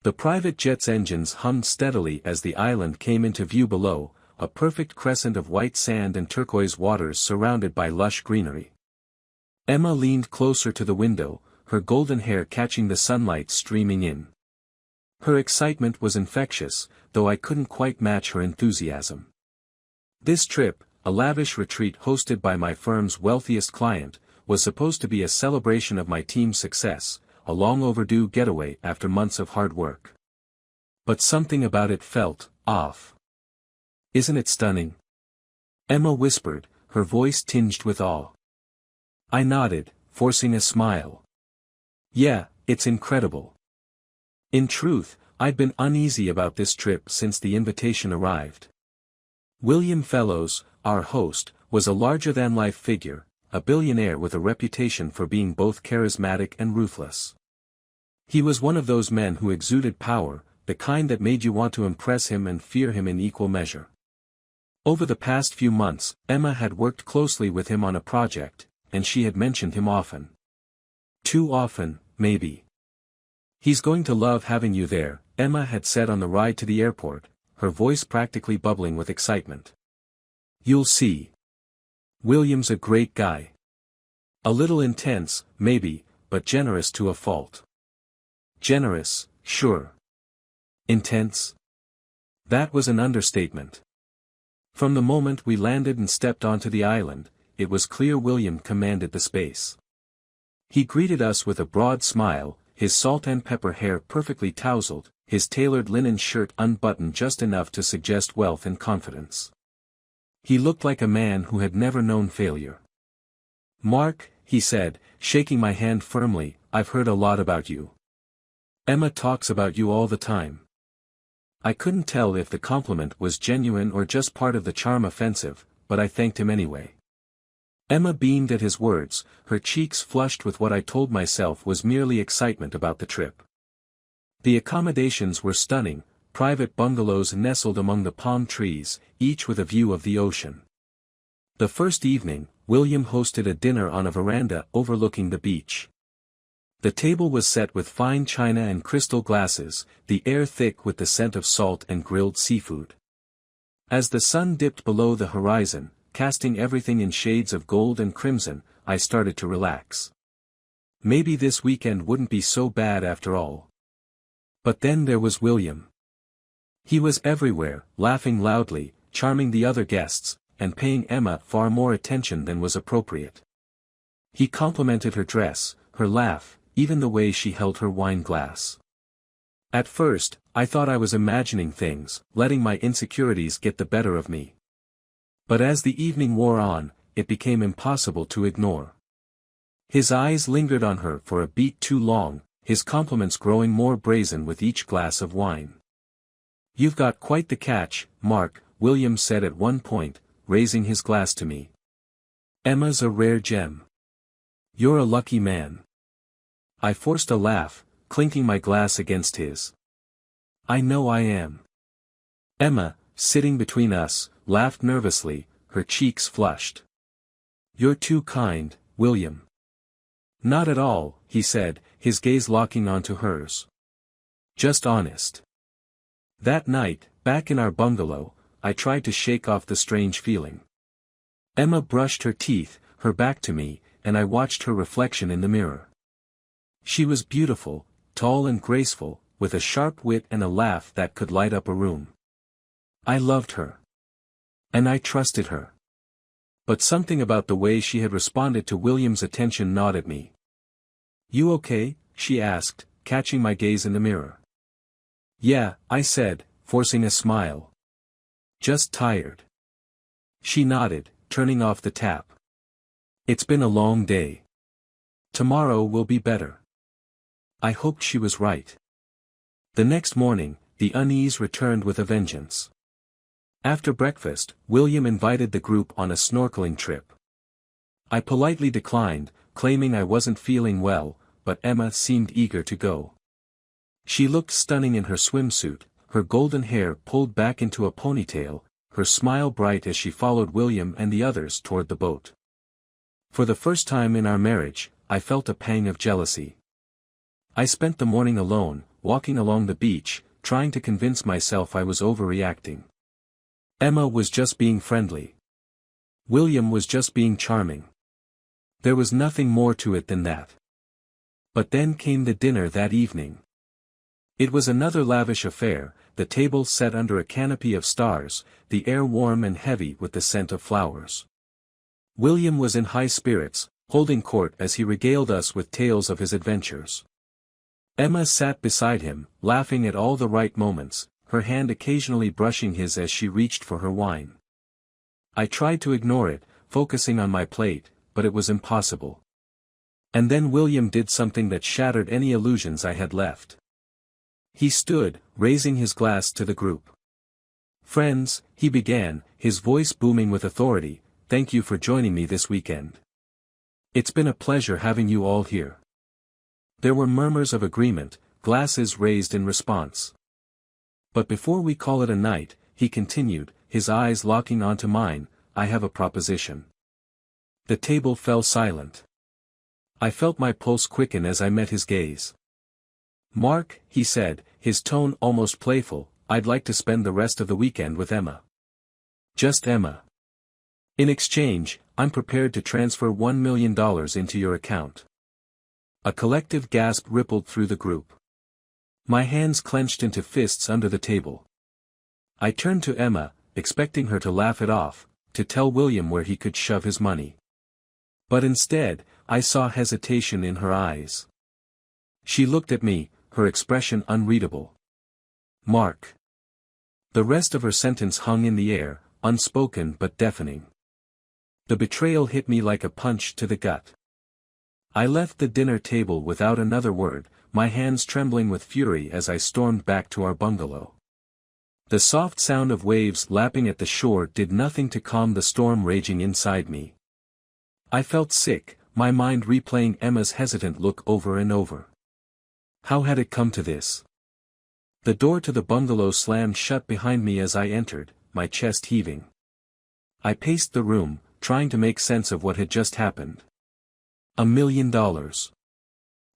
The private jet's engines hummed steadily as the island came into view below, a perfect crescent of white sand and turquoise waters surrounded by lush greenery. Emma leaned closer to the window, her golden hair catching the sunlight streaming in. Her excitement was infectious, though I couldn't quite match her enthusiasm. This trip, a lavish retreat hosted by my firm's wealthiest client, was supposed to be a celebration of my team's success, a long overdue getaway after months of hard work. But something about it felt off. "Isn't it stunning?" Emma whispered, her voice tinged with awe. I nodded, forcing a smile. "Yeah, it's incredible." In truth, I'd been uneasy about this trip since the invitation arrived. William Fellows, our host, was a larger-than-life figure, a billionaire with a reputation for being both charismatic and ruthless. He was one of those men who exuded power, the kind that made you want to impress him and fear him in equal measure. Over the past few months, Emma had worked closely with him on a project, and she had mentioned him often. Too often, maybe. "He's going to love having you there," Emma had said on the ride to the airport, her voice practically bubbling with excitement. "You'll see. William's a great guy. A little intense, maybe, but generous to a fault." Generous, sure. Intense? That was an understatement. From the moment we landed and stepped onto the island, it was clear William commanded the space. He greeted us with a broad smile, his salt and pepper hair perfectly tousled, his tailored linen shirt unbuttoned just enough to suggest wealth and confidence. He looked like a man who had never known failure. "Mark," he said, shaking my hand firmly, "I've heard a lot about you. Emma talks about you all the time." I couldn't tell if the compliment was genuine or just part of the charm offensive, but I thanked him anyway. Emma beamed at his words, her cheeks flushed with what I told myself was merely excitement about the trip. The accommodations were stunning, private bungalows nestled among the palm trees, each with a view of the ocean. The first evening, William hosted a dinner on a veranda overlooking the beach. The table was set with fine china and crystal glasses, the air thick with the scent of salt and grilled seafood. As the sun dipped below the horizon, casting everything in shades of gold and crimson, I started to relax. Maybe this weekend wouldn't be so bad after all. But then there was William. He was everywhere, laughing loudly, charming the other guests, and paying Emma far more attention than was appropriate. He complimented her dress, her laugh, even the way she held her wine glass. At first, I thought I was imagining things, letting my insecurities get the better of me. But as the evening wore on, it became impossible to ignore. His eyes lingered on her for a beat too long, his compliments growing more brazen with each glass of wine. "You've got quite the catch, Mark," William said at one point, raising his glass to me. "Emma's a rare gem. You're a lucky man." I forced a laugh, clinking my glass against his. "I know I am." Emma, sitting between us, laughed nervously, her cheeks flushed. "You're too kind, William." "Not at all," he said, his gaze locking onto hers. "Just honest." That night, back in our bungalow, I tried to shake off the strange feeling. Emma brushed her teeth, her back to me, and I watched her reflection in the mirror. She was beautiful, tall and graceful, with a sharp wit and a laugh that could light up a room. I loved her. And I trusted her. But something about the way she had responded to William's attention gnawed at me. "You okay?" she asked, catching my gaze in the mirror. "Yeah," I said, forcing a smile. "Just tired." She nodded, turning off the tap. "It's been a long day. Tomorrow will be better." I hoped she was right. The next morning, the unease returned with a vengeance. After breakfast, William invited the group on a snorkeling trip. I politely declined, claiming I wasn't feeling well, but Emma seemed eager to go. She looked stunning in her swimsuit, her golden hair pulled back into a ponytail, her smile bright as she followed William and the others toward the boat. For the first time in our marriage, I felt a pang of jealousy. I spent the morning alone, walking along the beach, trying to convince myself I was overreacting. Emma was just being friendly. William was just being charming. There was nothing more to it than that. But then came the dinner that evening. It was another lavish affair, the table set under a canopy of stars, the air warm and heavy with the scent of flowers. William was in high spirits, holding court as he regaled us with tales of his adventures. Emma sat beside him, laughing at all the right moments, her hand occasionally brushing his as she reached for her wine. I tried to ignore it, focusing on my plate, but it was impossible. And then William did something that shattered any illusions I had left. He stood, raising his glass to the group. "Friends," he began, his voice booming with authority, "thank you for joining me this weekend. It's been a pleasure having you all here." There were murmurs of agreement, glasses raised in response. "But before we call it a night," he continued, his eyes locking onto mine, "I have a proposition." The table fell silent. I felt my pulse quicken as I met his gaze. "Mark," he said, his tone almost playful, "I'd like to spend the rest of the weekend with Emma. Just Emma. In exchange, I'm prepared to transfer $1 million into your account." A collective gasp rippled through the group. My hands clenched into fists under the table. I turned to Emma, expecting her to laugh it off, to tell William where he could shove his money. But instead, I saw hesitation in her eyes. She looked at me, her expression unreadable. "Mark." The rest of her sentence hung in the air, unspoken but deafening. The betrayal hit me like a punch to the gut. I left the dinner table without another word, my hands trembling with fury as I stormed back to our bungalow. The soft sound of waves lapping at the shore did nothing to calm the storm raging inside me. I felt sick, my mind replaying Emma's hesitant look over and over. How had it come to this? The door to the bungalow slammed shut behind me as I entered, my chest heaving. I paced the room, trying to make sense of what had just happened. $1 million.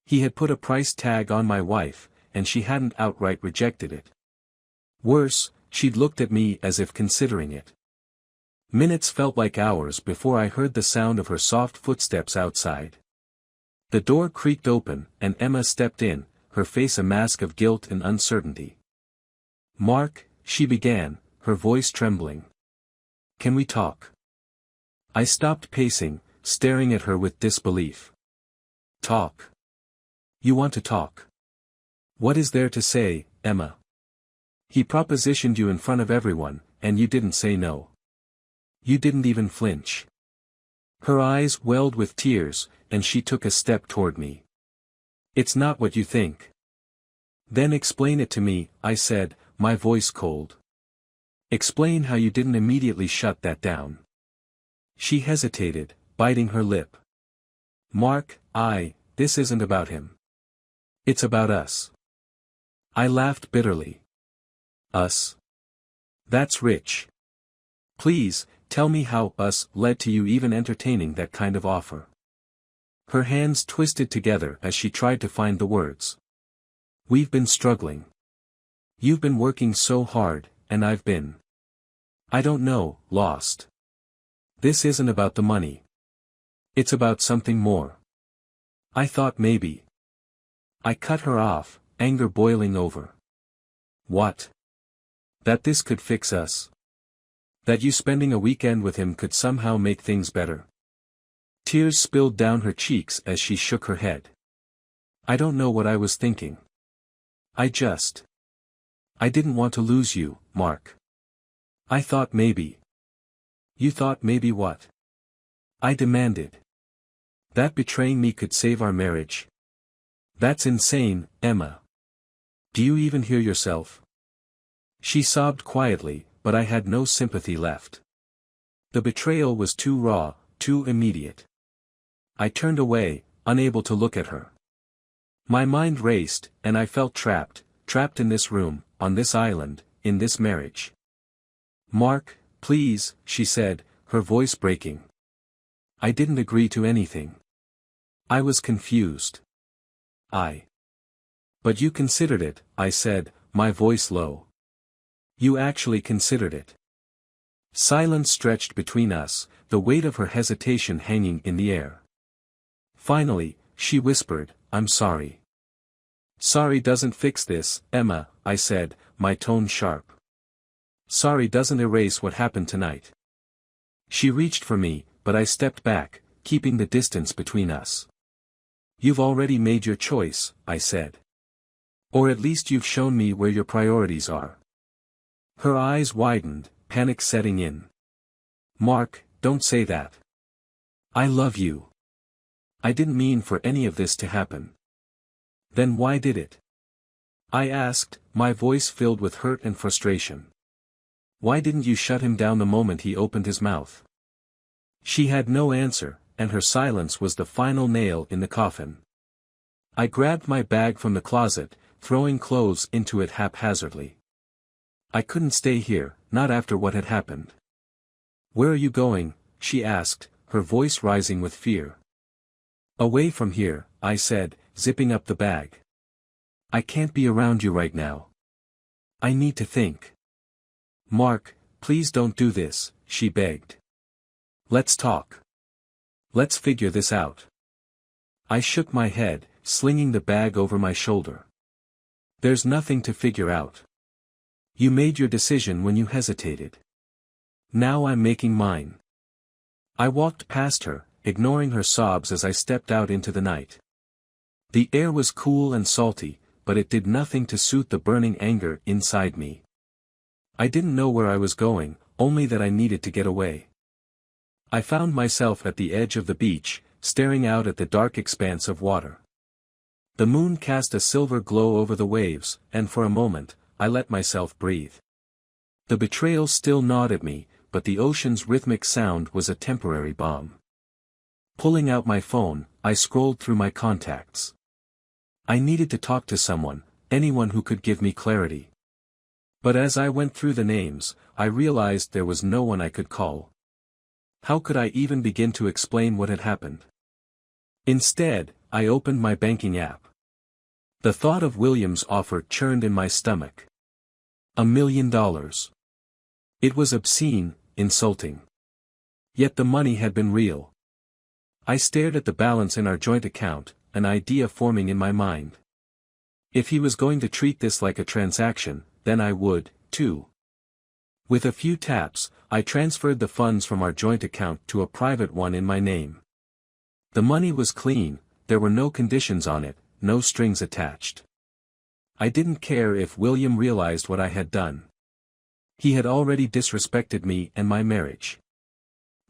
He had put a price tag on my wife, and she hadn't outright rejected it. Worse, she'd looked at me as if considering it. Minutes felt like hours before I heard the sound of her soft footsteps outside. The door creaked open, and Emma stepped in, her face a mask of guilt and uncertainty. "Mark," she began, her voice trembling. "Can we talk?" I stopped pacing, staring at her with disbelief. "Talk? You want to talk? What is there to say, Emma? He propositioned you in front of everyone, and you didn't say no. You didn't even flinch." Her eyes welled with tears, and she took a step toward me. "It's not what you think." "Then explain it to me," I said, my voice cold. "Explain how you didn't immediately shut that down." She hesitated, biting her lip. "Mark, this isn't about him. It's about us." I laughed bitterly. "Us? That's rich. Please, tell me how us led to you even entertaining that kind of offer." Her hands twisted together as she tried to find the words. "We've been struggling. You've been working so hard, and I've been, I don't know, lost. This isn't about the money. It's about something more. I thought maybe." I cut her off, anger boiling over. "What? That this could fix us? That you spending a weekend with him could somehow make things better?" Tears spilled down her cheeks as she shook her head. "I don't know what I was thinking. I didn't want to lose you, Mark. I thought maybe." "You thought maybe what?" I demanded. "That betraying me could save our marriage? That's insane, Emma. Do you even hear yourself?" She sobbed quietly, but I had no sympathy left. The betrayal was too raw, too immediate. I turned away, unable to look at her. My mind raced, and I felt trapped in this room, on this island, in this marriage. "Mark, please," she said, her voice breaking. "I didn't agree to anything. I was confused. But you considered it, I said, my voice low. You actually considered it. Silence stretched between us, the weight of her hesitation hanging in the air. Finally, she whispered, I'm sorry. Sorry doesn't fix this, Emma, I said, my tone sharp. Sorry doesn't erase what happened tonight. She reached for me, but I stepped back, keeping the distance between us. You've already made your choice, I said. Or at least you've shown me where your priorities are. Her eyes widened, panic setting in. Mark, don't say that. I love you. I didn't mean for any of this to happen. Then why did it? I asked, my voice filled with hurt and frustration. Why didn't you shut him down the moment he opened his mouth? She had no answer, and her silence was the final nail in the coffin. I grabbed my bag from the closet, throwing clothes into it haphazardly. I couldn't stay here, not after what had happened. Where are you going? She asked, her voice rising with fear. Away from here, I said, zipping up the bag. I can't be around you right now. I need to think. Mark, please don't do this, she begged. Let's talk. Let's figure this out. I shook my head, slinging the bag over my shoulder. There's nothing to figure out. You made your decision when you hesitated. Now I'm making mine. I walked past her, ignoring her sobs as I stepped out into the night. The air was cool and salty, but it did nothing to soothe the burning anger inside me. I didn't know where I was going, only that I needed to get away. I found myself at the edge of the beach, staring out at the dark expanse of water. The moon cast a silver glow over the waves, and for a moment, I let myself breathe. The betrayal still gnawed at me, but the ocean's rhythmic sound was a temporary balm. Pulling out my phone, I scrolled through my contacts. I needed to talk to someone, anyone who could give me clarity. But as I went through the names, I realized there was no one I could call. How could I even begin to explain what had happened? Instead, I opened my banking app. The thought of William's offer churned in my stomach. $1 million. It was obscene, insulting. Yet the money had been real. I stared at the balance in our joint account, an idea forming in my mind. If he was going to treat this like a transaction, then I would, too. With a few taps, I transferred the funds from our joint account to a private one in my name. The money was clean, there were no conditions on it, no strings attached. I didn't care if William realized what I had done. He had already disrespected me and my marriage.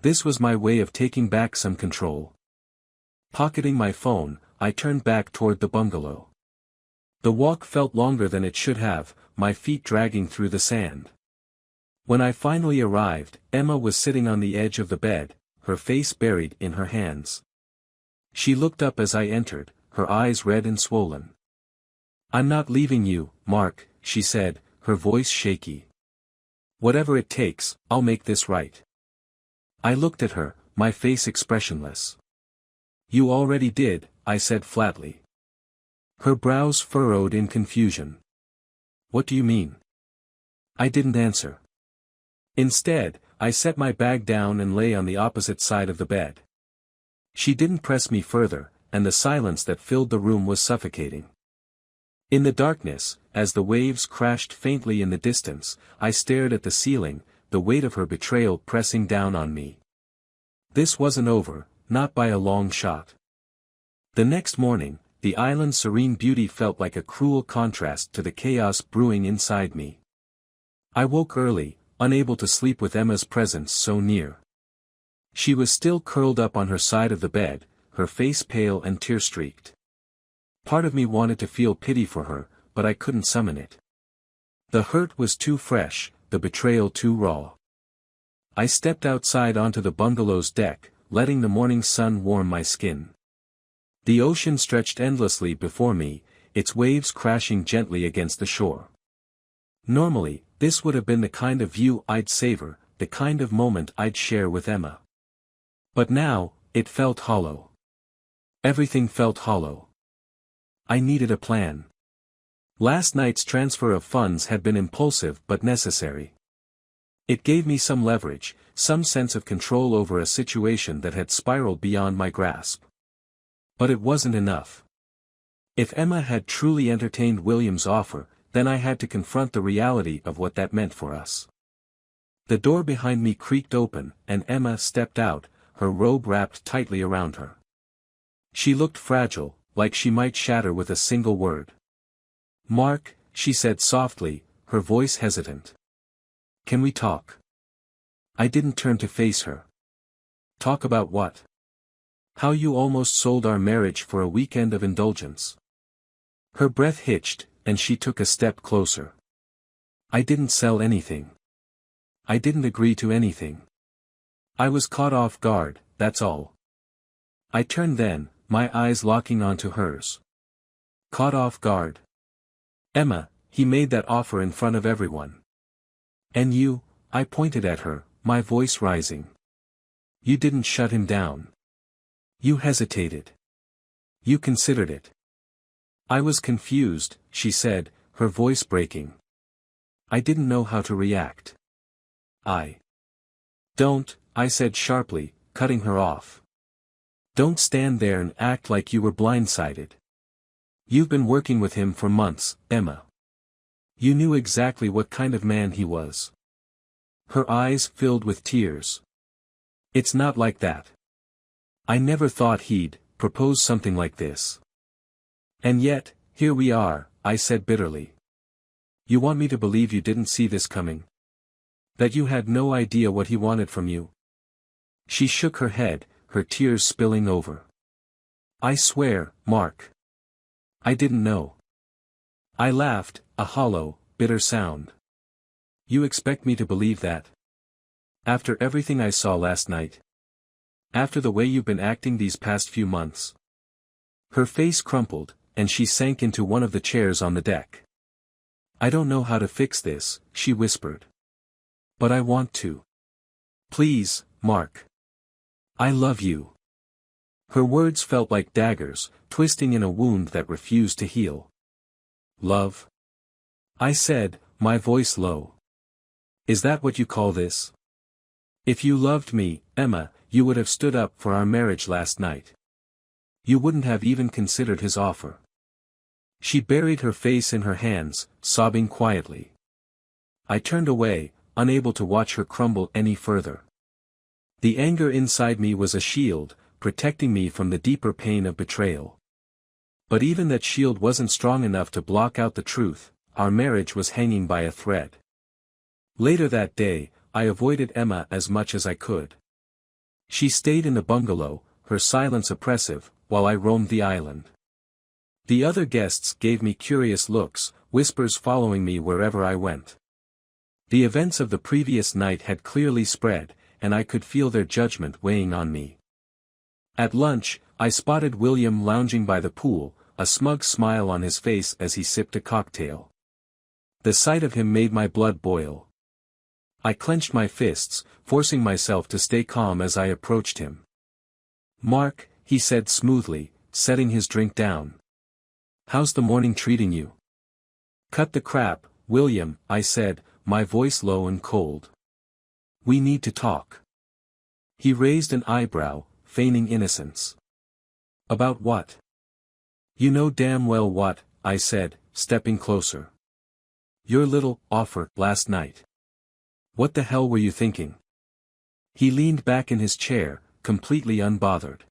This was my way of taking back some control. Pocketing my phone, I turned back toward the bungalow. The walk felt longer than it should have, my feet dragging through the sand. When I finally arrived, Emma was sitting on the edge of the bed, her face buried in her hands. She looked up as I entered, her eyes red and swollen. I'm not leaving you, Mark, she said, her voice shaky. Whatever it takes, I'll make this right. I looked at her, my face expressionless. You already did, I said flatly. Her brows furrowed in confusion. What do you mean? I didn't answer. Instead, I set my bag down and lay on the opposite side of the bed. She didn't press me further, and the silence that filled the room was suffocating. In the darkness, as the waves crashed faintly in the distance, I stared at the ceiling, the weight of her betrayal pressing down on me. This wasn't over, not by a long shot. The next morning, the island's serene beauty felt like a cruel contrast to the chaos brewing inside me. I woke early, unable to sleep with Emma's presence so near. She was still curled up on her side of the bed, her face pale and tear-streaked. Part of me wanted to feel pity for her, but I couldn't summon it. The hurt was too fresh, the betrayal too raw. I stepped outside onto the bungalow's deck, letting the morning sun warm my skin. The ocean stretched endlessly before me, its waves crashing gently against the shore. Normally, this would have been the kind of view I'd savor, the kind of moment I'd share with Emma. But now, it felt hollow. Everything felt hollow. I needed a plan. Last night's transfer of funds had been impulsive but necessary. It gave me some leverage, some sense of control over a situation that had spiraled beyond my grasp. But it wasn't enough. If Emma had truly entertained William's offer, then I had to confront the reality of what that meant for us. The door behind me creaked open, and Emma stepped out, her robe wrapped tightly around her. She looked fragile, like she might shatter with a single word. "Mark," she said softly, her voice hesitant. "Can we talk?" I didn't turn to face her. "Talk about what?" "How you almost sold our marriage for a weekend of indulgence." Her breath hitched, and she took a step closer. "I didn't sell anything. I didn't agree to anything. I was caught off guard, that's all." I turned then, my eyes locking onto hers. "Caught off guard? Emma, he made that offer in front of everyone. And you," I pointed at her, my voice rising. "You didn't shut him down. You hesitated. You considered it." "I was confused," she said, her voice breaking. "I didn't know how to react." "Don't," I said sharply, cutting her off. "Don't stand there and act like you were blindsided. You've been working with him for months, Emma. You knew exactly what kind of man he was." Her eyes filled with tears. "It's not like that. I never thought he'd propose something like this. And yet, here we are," I said bitterly. "You want me to believe you didn't see this coming? That you had no idea what he wanted from you?" She shook her head, her tears spilling over. "I swear, Mark. I didn't know." I laughed, a hollow, bitter sound. "You expect me to believe that? After everything I saw last night? After the way you've been acting these past few months?" Her face crumpled, and she sank into one of the chairs on the deck. "I don't know how to fix this," she whispered. "But I want to. Please, Mark. I love you." Her words felt like daggers, twisting in a wound that refused to heal. "Love?" I said, my voice low. "Is that what you call this? If you loved me, Emma, you would have stood up for our marriage last night. You wouldn't have even considered his offer." She buried her face in her hands, sobbing quietly. I turned away, unable to watch her crumble any further. The anger inside me was a shield, protecting me from the deeper pain of betrayal. But even that shield wasn't strong enough to block out the truth. Our marriage was hanging by a thread. Later that day, I avoided Emma as much as I could. She stayed in the bungalow, her silence oppressive, while I roamed the island. The other guests gave me curious looks, whispers following me wherever I went. The events of the previous night had clearly spread, and I could feel their judgment weighing on me. At lunch, I spotted William lounging by the pool, a smug smile on his face as he sipped a cocktail. The sight of him made my blood boil. I clenched my fists, forcing myself to stay calm as I approached him. "Mark," he said smoothly, setting his drink down. "How's the morning treating you?" "Cut the crap, William," I said, my voice low and cold. "We need to talk." He raised an eyebrow, feigning innocence. "About what?" "You know damn well what," I said, stepping closer. "Your little offer last night. What the hell were you thinking?" He leaned back in his chair, completely unbothered.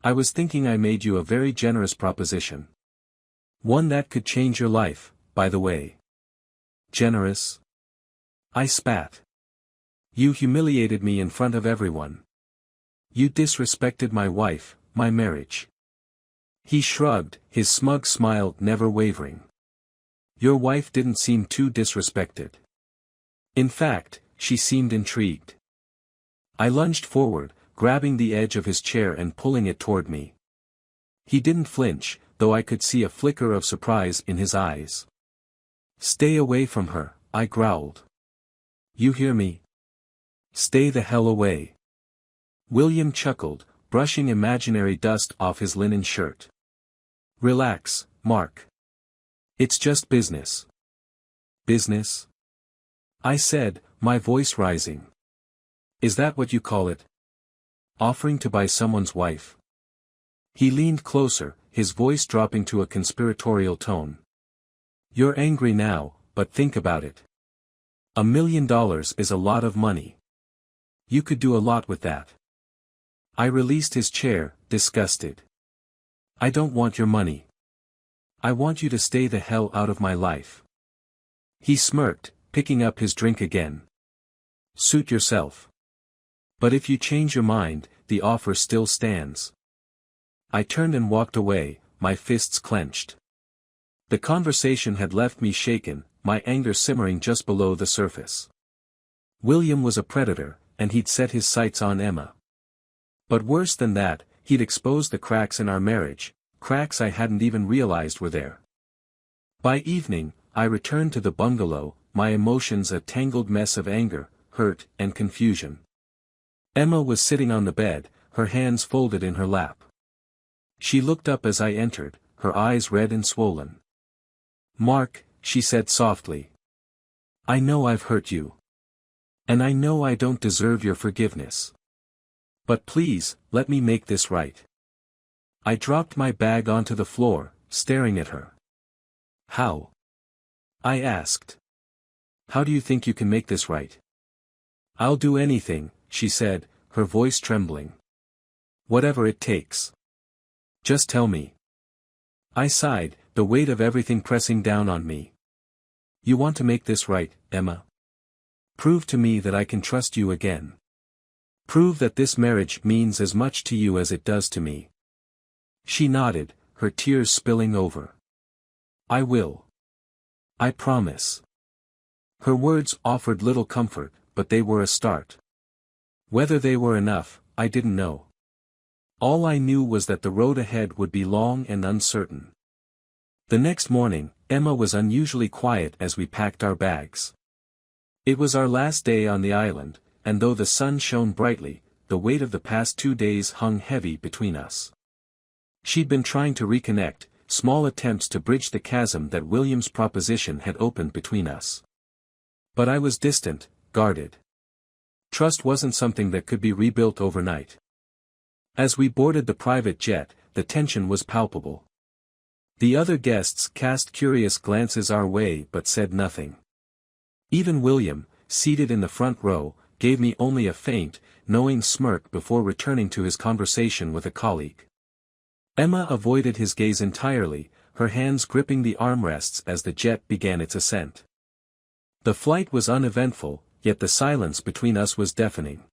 "I was thinking I made you a very generous proposition. One that could change your life, by the way." "Generous?" I spat. "You humiliated me in front of everyone. You disrespected my wife, my marriage." He shrugged, his smug smile never wavering. "Your wife didn't seem too disrespected. In fact, she seemed intrigued." I lunged forward, grabbing the edge of his chair and pulling it toward me. He didn't flinch, though I could see a flicker of surprise in his eyes. "Stay away from her," I growled. "You hear me? Stay the hell away." William chuckled, brushing imaginary dust off his linen shirt. "Relax, Mark. It's just business. Business? I said, my voice rising. Is that what you call it? Offering to buy someone's wife? He leaned closer, his voice dropping to a conspiratorial tone. You're angry now, but think about it. $1 million is a lot of money. You could do a lot with that. I released his chair, disgusted. I don't want your money. I want you to stay the hell out of my life. He smirked, picking up his drink again. Suit yourself. But if you change your mind, the offer still stands. I turned and walked away, my fists clenched. The conversation had left me shaken, my anger simmering just below the surface. William was a predator, and he'd set his sights on Emma. But worse than that, he'd exposed the cracks in our marriage, cracks I hadn't even realized were there. By evening, I returned to the bungalow, my emotions a tangled mess of anger, hurt, and confusion. Emma was sitting on the bed, her hands folded in her lap. She looked up as I entered, her eyes red and swollen. Mark, she said softly. I know I've hurt you. And I know I don't deserve your forgiveness. But please, let me make this right. I dropped my bag onto the floor, staring at her. How? I asked. How do you think you can make this right? I'll do anything, she said, her voice trembling. Whatever it takes. Just tell me. I sighed, the weight of everything pressing down on me. You want to make this right, Emma? Prove to me that I can trust you again. Prove that this marriage means as much to you as it does to me. She nodded, her tears spilling over. I will. I promise. Her words offered little comfort, but they were a start. Whether they were enough, I didn't know. All I knew was that the road ahead would be long and uncertain. The next morning, Emma was unusually quiet as we packed our bags. It was our last day on the island, and though the sun shone brightly, the weight of the past 2 days hung heavy between us. She'd been trying to reconnect, small attempts to bridge the chasm that William's proposition had opened between us. But I was distant, guarded. Trust wasn't something that could be rebuilt overnight. As we boarded the private jet, the tension was palpable. The other guests cast curious glances our way but said nothing. Even William, seated in the front row, gave me only a faint, knowing smirk before returning to his conversation with a colleague. Emma avoided his gaze entirely, her hands gripping the armrests as the jet began its ascent. The flight was uneventful, yet the silence between us was deafening.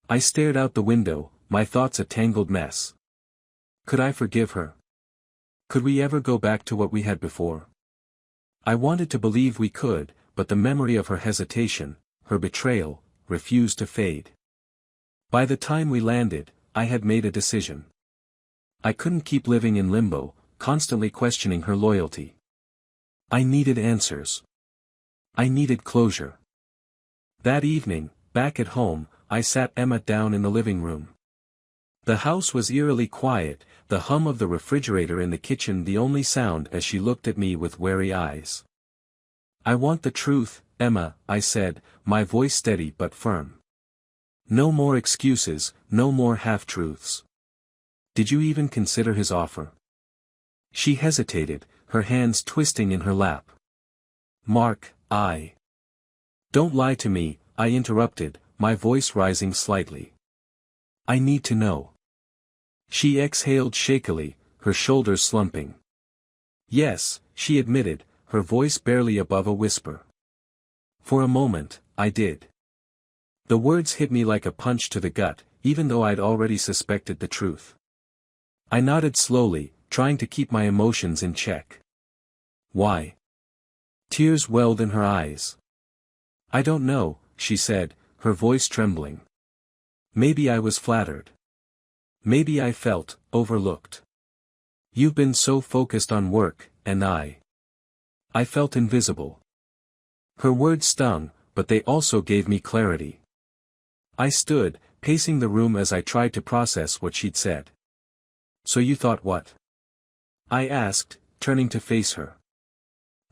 I stared out the window, my thoughts a tangled mess. Could I forgive her? Could we ever go back to what we had before? I wanted to believe we could, but the memory of her hesitation, her betrayal, refused to fade. By the time we landed, I had made a decision. I couldn't keep living in limbo, constantly questioning her loyalty. I needed answers. I needed closure. That evening, back at home, I sat Emma down in the living room. The house was eerily quiet, the hum of the refrigerator in the kitchen the only sound as she looked at me with wary eyes. I want the truth, Emma, I said, my voice steady but firm. No more excuses, no more half-truths. Did you even consider his offer? She hesitated, her hands twisting in her lap. Mark, Don't lie to me, I interrupted, my voice rising slightly. I need to know. She exhaled shakily, her shoulders slumping. Yes, she admitted, her voice barely above a whisper. For a moment, I did. The words hit me like a punch to the gut, even though I'd already suspected the truth. I nodded slowly, trying to keep my emotions in check. Why? Tears welled in her eyes. I don't know, she said, her voice trembling. Maybe I was flattered. Maybe I felt overlooked. You've been so focused on work, and I felt invisible. Her words stung, but they also gave me clarity. I stood, pacing the room as I tried to process what she'd said. So you thought what? I asked, turning to face her.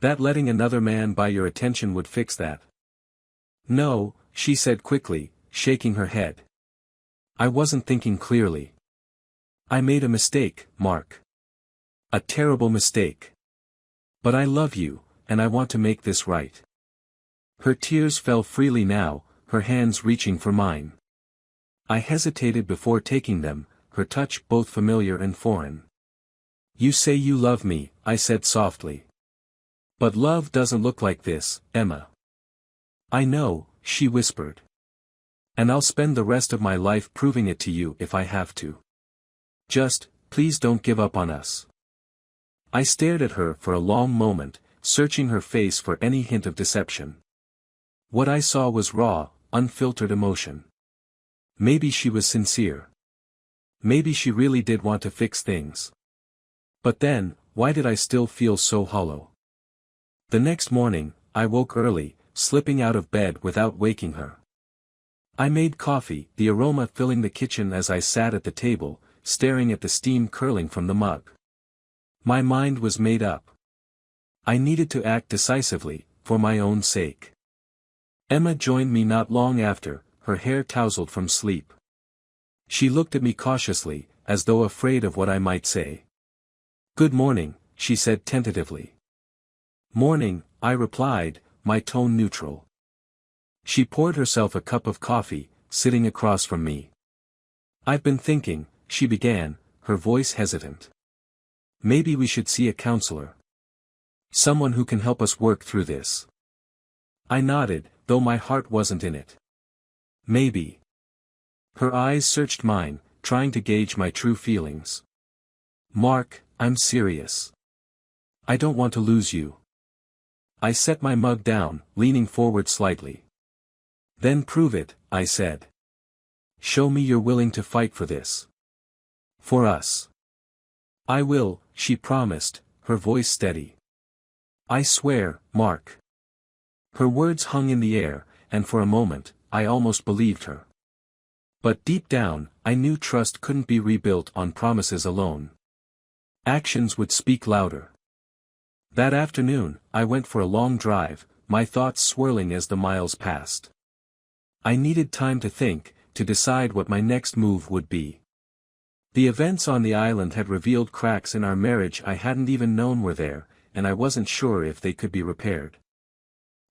That letting another man buy your attention would fix that. No, she said quickly, shaking her head. I wasn't thinking clearly. I made a mistake, Mark. A terrible mistake. But I love you, and I want to make this right. Her tears fell freely now, her hands reaching for mine. I hesitated before taking them, her touch both familiar and foreign. You say you love me, I said softly. But love doesn't look like this, Emma. I know, she whispered. And I'll spend the rest of my life proving it to you if I have to. Just, please don't give up on us. I stared at her for a long moment, searching her face for any hint of deception. What I saw was raw, unfiltered emotion. Maybe she was sincere. Maybe she really did want to fix things. But then, why did I still feel so hollow? The next morning, I woke early, slipping out of bed without waking her. I made coffee, the aroma filling the kitchen as I sat at the table, staring at the steam curling from the mug. My mind was made up. I needed to act decisively, for my own sake. Emma joined me not long after, her hair tousled from sleep. She looked at me cautiously, as though afraid of what I might say. Good morning, she said tentatively. Morning, I replied, my tone neutral. She poured herself a cup of coffee, sitting across from me. I've been thinking, she began, her voice hesitant. Maybe we should see a counselor. Someone who can help us work through this. I nodded, though my heart wasn't in it. Maybe. Her eyes searched mine, trying to gauge my true feelings. Mark, I'm serious. I don't want to lose you. I set my mug down, leaning forward slightly. Then prove it, I said. Show me you're willing to fight for this. For us. I will, she promised, her voice steady. I swear, Mark. Her words hung in the air, and for a moment, I almost believed her. But deep down, I knew trust couldn't be rebuilt on promises alone. Actions would speak louder. That afternoon, I went for a long drive, my thoughts swirling as the miles passed. I needed time to think, to decide what my next move would be. The events on the island had revealed cracks in our marriage I hadn't even known were there, and I wasn't sure if they could be repaired.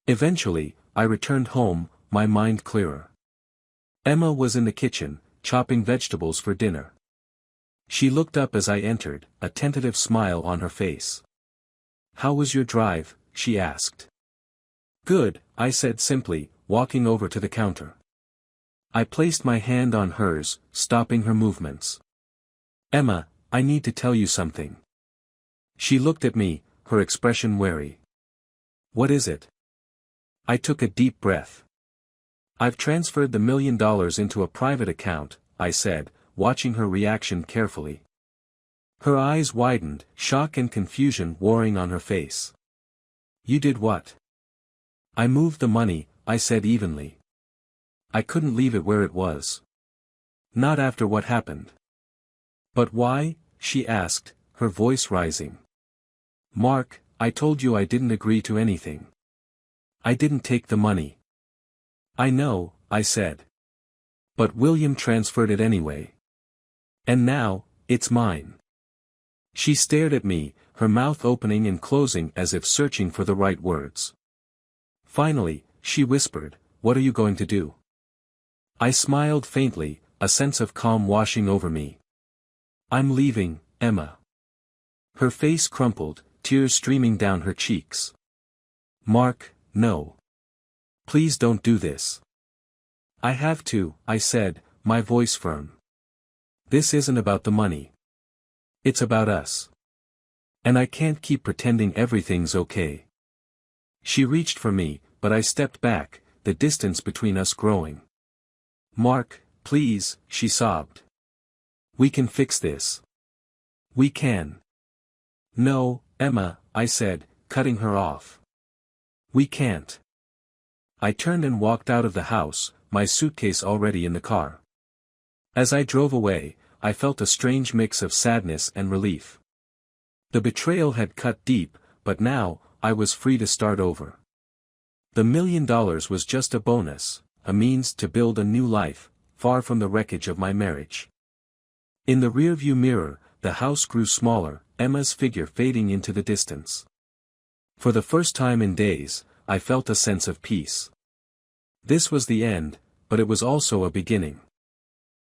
Eventually, I returned home, my mind clearer. Emma was in the kitchen, chopping vegetables for dinner. She looked up as I entered, a tentative smile on her face. How was your drive? She asked. Good, I said simply, walking over to the counter. I placed my hand on hers, stopping her movements. Emma, I need to tell you something. She looked at me, her expression wary. What is it? I took a deep breath. I've transferred the $1 million into a private account, I said, watching her reaction carefully. Her eyes widened, shock and confusion warring on her face. You did what? I moved the money, I said evenly. I couldn't leave it where it was. Not after what happened. But why? She asked, her voice rising. Mark, I told you I didn't agree to anything. I didn't take the money. I know, I said. But William transferred it anyway. And now, it's mine. She stared at me, her mouth opening and closing as if searching for the right words. Finally, she whispered, what are you going to do? I smiled faintly, a sense of calm washing over me. I'm leaving, Emma. Her face crumpled, tears streaming down her cheeks. Mark, no. Please don't do this. I have to, I said, my voice firm. This isn't about the money. It's about us. And I can't keep pretending everything's okay. She reached for me, but I stepped back, the distance between us growing. Mark, please, she sobbed. We can fix this. We can. No, Emma, I said, cutting her off. We can't. I turned and walked out of the house, my suitcase already in the car. As I drove away, I felt a strange mix of sadness and relief. The betrayal had cut deep, but now, I was free to start over. The $1 million was just a bonus, a means to build a new life, far from the wreckage of my marriage. In the rearview mirror, the house grew smaller, Emma's figure fading into the distance. For the first time in days, I felt a sense of peace. This was the end, but it was also a beginning.